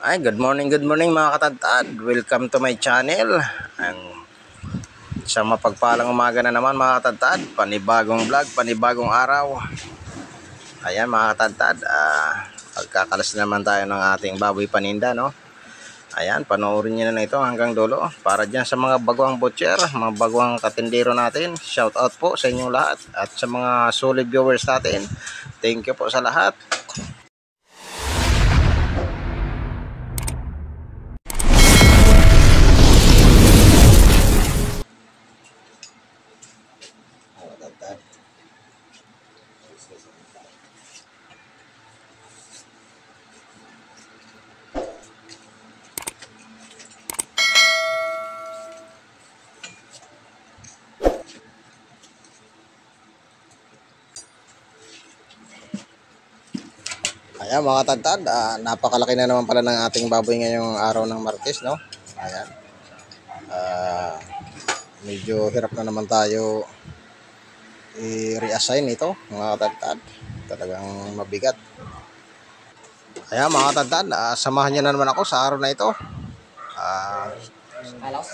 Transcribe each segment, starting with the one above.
Ay, good morning mga katadtad. Welcome to my channel. Ang sa mapagpalang umaga na naman mga katadtad. Panibagong vlog, panibagong araw. Ayan mga katadtad, pagkakalas naman tayo ng ating baboy paninda, no? Ayan, panoorin nyo na ito hanggang dulo. Para dyan sa mga baguang butcher, mga baguang katindero natin. Shout out po sa inyong lahat. At sa mga solid viewers natin, thank you po sa lahat. Ayan mga katadtad, napakalaki na naman pala ng ating baboy ngayong araw ng Martes, no? Ayan. Medyo hirap na naman tayo i-reassign ito mga katadtad. Talagang mabigat. Ayan mga katadtad, samahan niyo na naman ako sa araw na ito.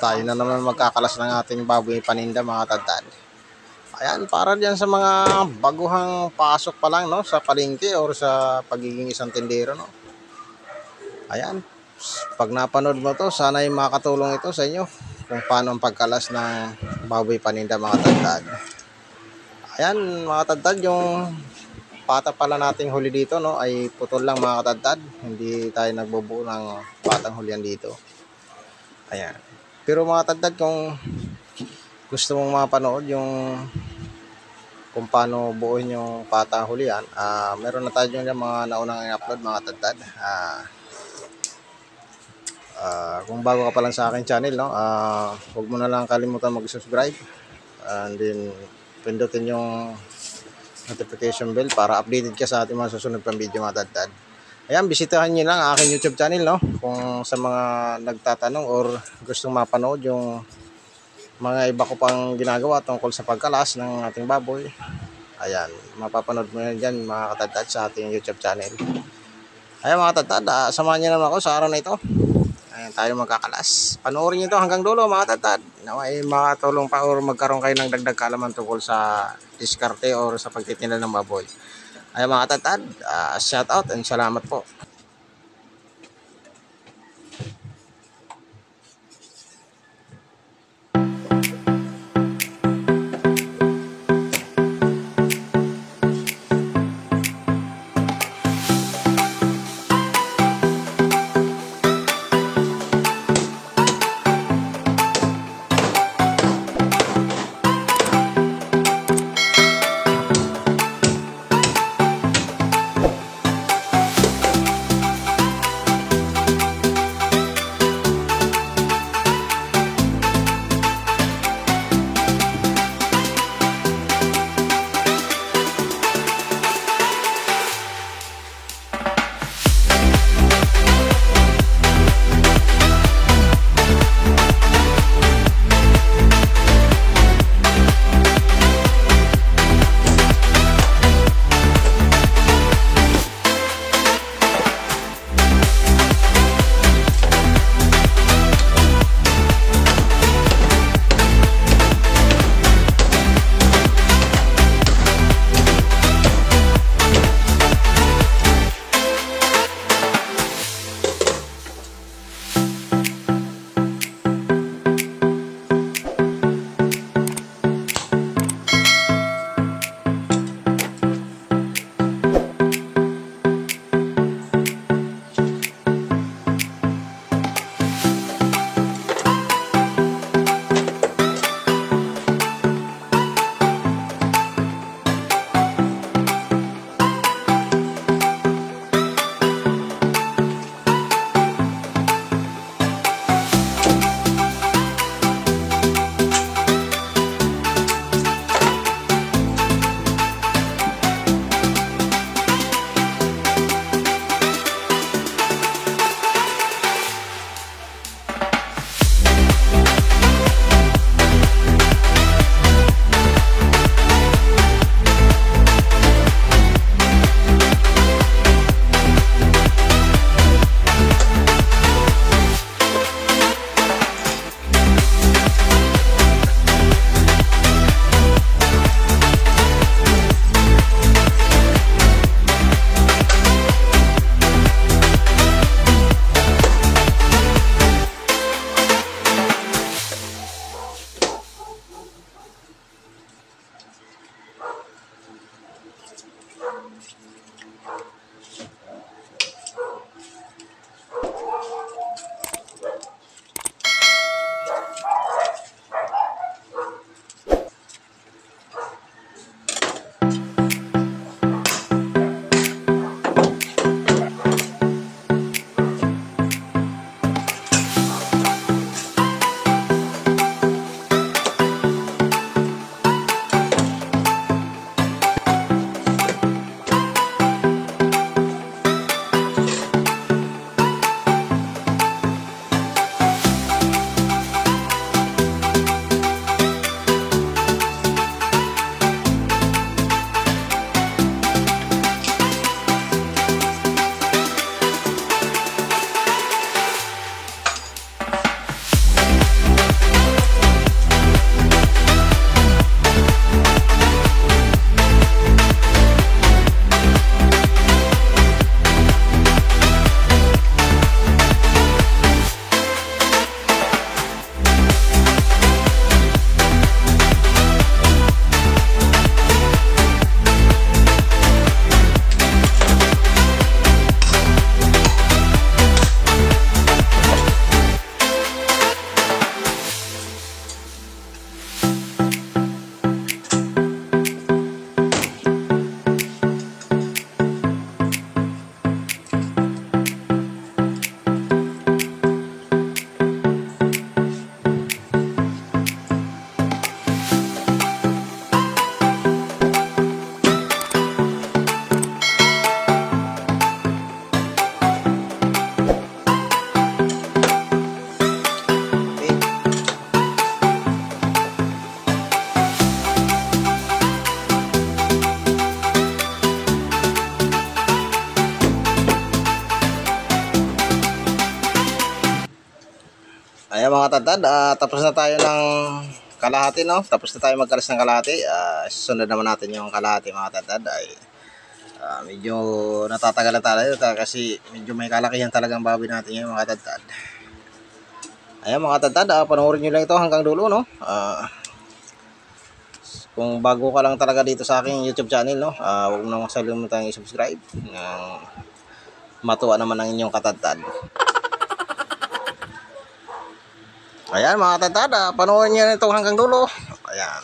Tayo na naman magkakalas ng ating baboy paninda mga katadtad. Ayan, para diyan sa mga baguhang pasok pa lang, no, sa palengke or sa pagiging isang tindero, no. Ayan, pag napanood mo to, sana ay makatulong ito sa inyo kung paano ang pagkalas ng baboy paninda mga katadtad. Ayan mga katadtad, yung pata pala nating huli dito, no, ay putol lang mga katadtad. Hindi tayo nagbubuo ng patang hulihan dito. Ayan. Pero mga katadtad, kung gusto mong mapanood yung kung paano buuin yung pata hulihan, meron na tayo yung mga naunang i-upload mga katadtad. Kung bago ka pa lang sa aking channel, no, huwag mo na lang kalimutan mag-subscribe, and then pindutin yung notification bell para updated ka sa ating mga susunod pang video mga katadtad. Ayan, bisitahan nyo lang ang aking YouTube channel, no, kung sa mga nagtatanong or gustong mapanood yung mga iba ko pang ginagawa tungkol sa pagkalas ng ating baboy. Ayan, mapapanood mo yan dyan mga katadtad sa ating YouTube channel. Ayan mga katadtad, samahan nyo naman ako sa araw na ito. Ayan, tayo magkakalas. Panoorin nyo ito hanggang dulo mga katadtad. Naway makatulong pa or magkaroon kayo ng dagdag kaalaman tungkol sa diskarte or sa pagtitinda ng baboy. Ayan mga katadtad, shout out and salamat po. Ayan mga tatad, tapos na tayo ng kalahati, no? Tapos na tayo magkalas ng kalahati. Susunod naman natin yung kalahati mga tatad. Ay, medyo natatagalan tayo kasi medyo may kalakihan talagang baboy natin yung mga tatad. Ayan mga tatad, panoorin nyo lang ito hanggang dulo, no? Kung bago ka lang talaga dito sa aking YouTube channel, no? Huwag mo nang salimutan i-subscribe. Matuwa naman ang inyong katatad. Ayan mga tatad, panoorin nyo ito hanggang dulo. Ayan.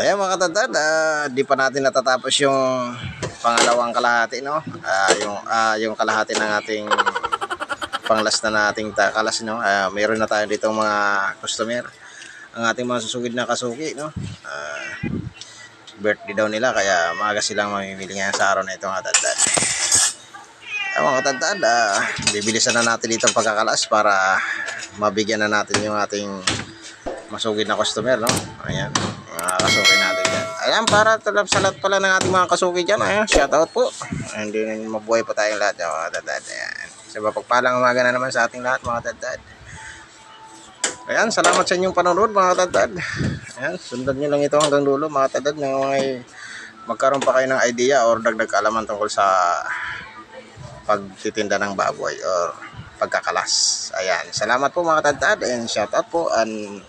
Ayan mga katatad, di pa natin natatapos yung pangalawang kalahati, no? Yung kalahati ng ating panglas na nating kalas, no? Meron na tayo dito mga customer. Ang ating mga susugid na kasuki, no? Birthday daw nila kaya maaga silang mamimili ngayon sa araw na ito mga katatad. Mga katatad, bibilisan na natin dito ang pagkakalas para mabigyan na natin yung ating masugid na customer, no? Ayan, mga kasuki natin dyan. Ayan, para sa lahat pala ng ating mga kasuki dyan. Ayan, shoutout po. And then, mabuhay po tayong lahat, mga tatad. Ayan, sa mapagpalang umaga na naman sa ating lahat, mga tatad. Ayan, salamat sa inyong panonood, mga tatad. Ayan, sundan nyo lang ito hanggang dulo, mga tatad. Nang magkaroon pa kayo ng idea or dagdag kaalaman tungkol sa pagtitinda ng baboy or pagkakalas. Ayan, salamat po mga tatad and shoutout po and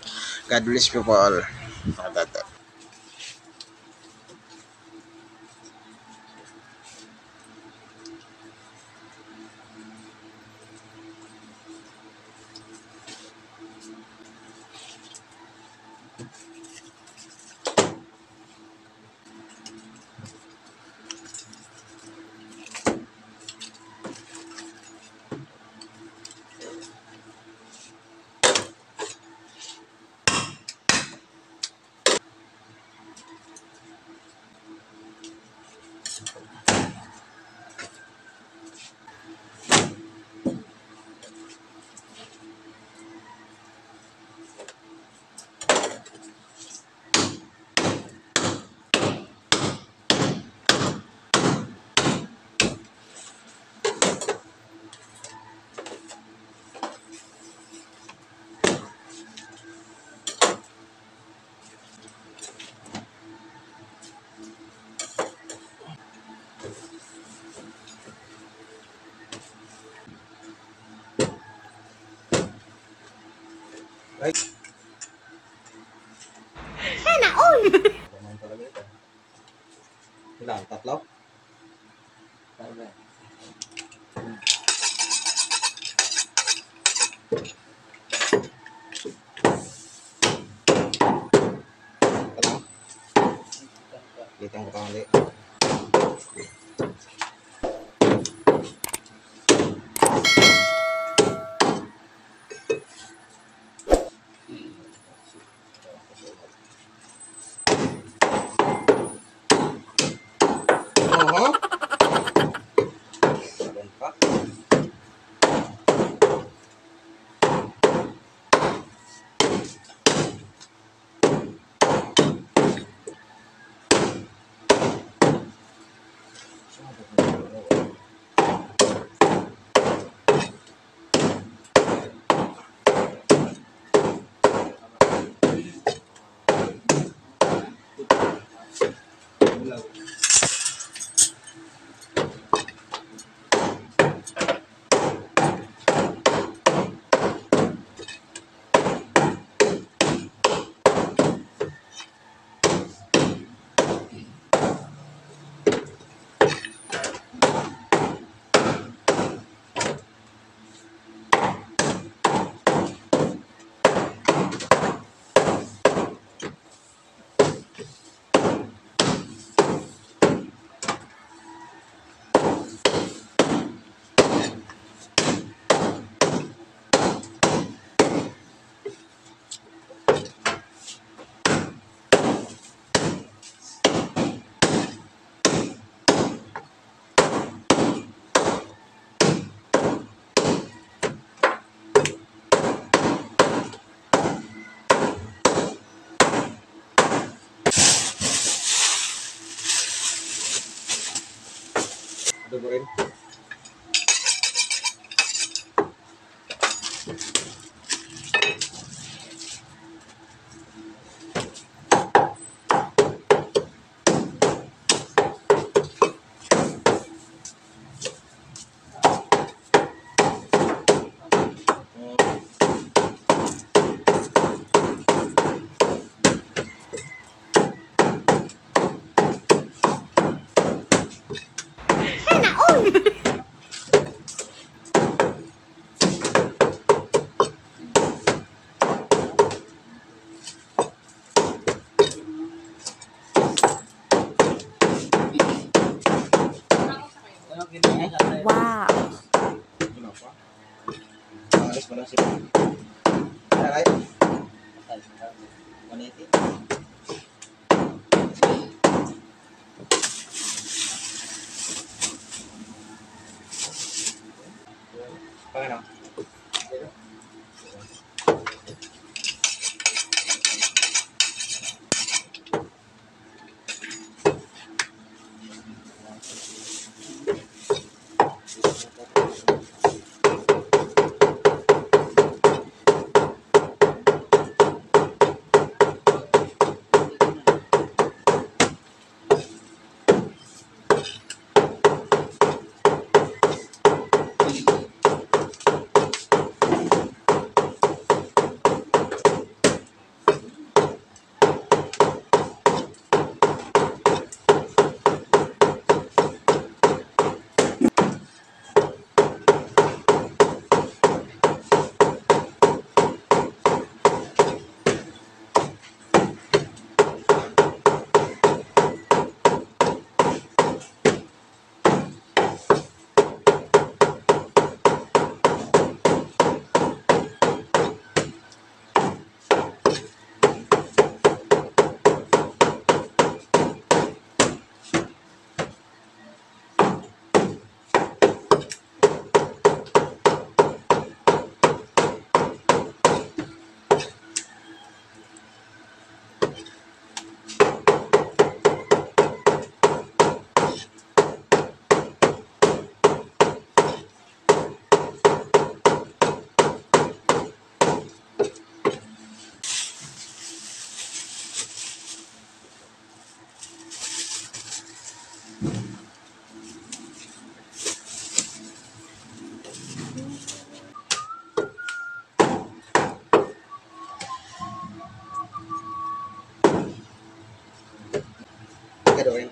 God bless you po all mga tatad. Right. Sana all. Naman talaga ito. Ilan? Tatlo? Tatlo. Litang ko pa ulit. tubo rin. Wow. Alis mo lang si Alright. 180. Paano? Gagawin.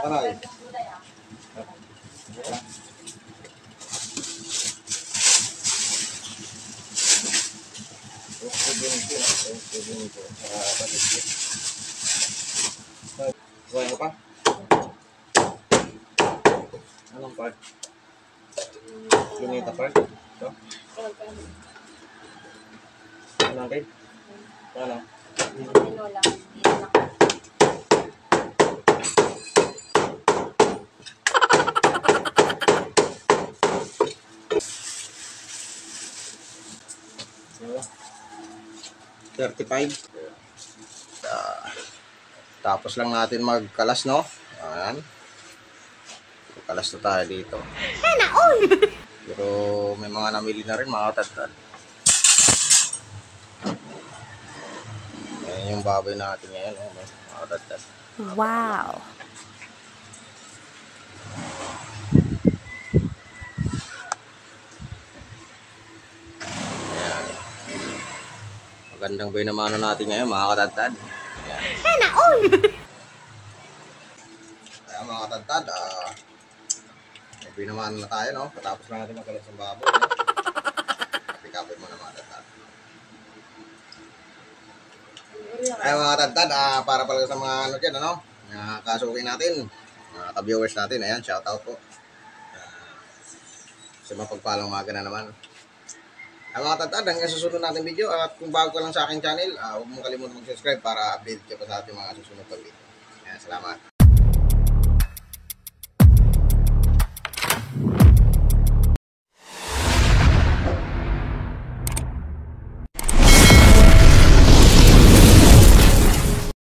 Aray. Buhay mo pa? Anong part? Lunita part? Ito? Anong rin? Ano? Ano? 35. Tapos lang natin magkalas, no? Ayan. Kalas na tayo dito. Pero may mga namili na rin, mga katadtad. Ayan yung baboy natin ngayon, mga katadtad. Wow. Ayan. Magandang buhay na mano natin ngayon, mga katadtad. Ayan. Ayan mga mga tantad, may binaman na tayo, no? Patapos na natin magkalas ng baboy, no? Kapit mo na mga tantad. Ay mga tantad, para pala sa mga ano dyan, ano? Kasukin natin, mga ka-viewers natin, ayan, shoutout po. Sa mapagpalang umaga na naman. Ay mga tantad, hanggang susunod natin video, at kung bago ka lang sa aking channel, huwag mong kalimutan mag-subscribe para update ka pa sa ating mga susunod pag video. Ayan, salamat.